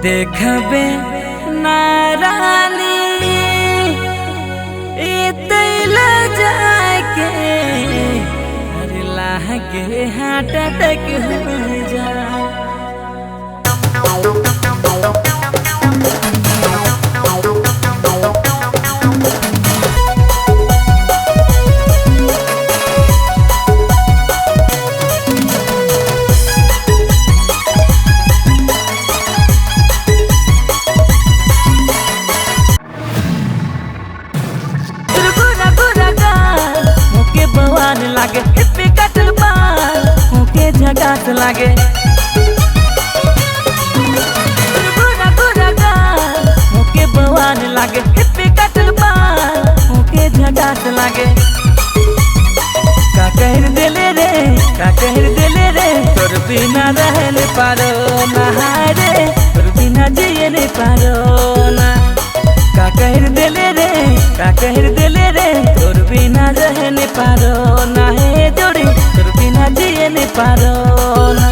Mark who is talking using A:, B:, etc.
A: देखबे नारानी इतला जाके अरे लागे हार्ट अटैक हो जा। लागे हिप्पी कटल बाल मुके झकास लागे गोरा गोरा गाल मुके बवान लागे हिप्पी कटल बाल मुके झकास लागे। का कहर देले रे तोर बिना रहल पारो ना रे तोर बिना जिए नहीं पारो ना। का कहर देले रे तोर बिना रह नहीं पारो ना हे जोड़ी तोर बिना जिए नहीं पारो ना।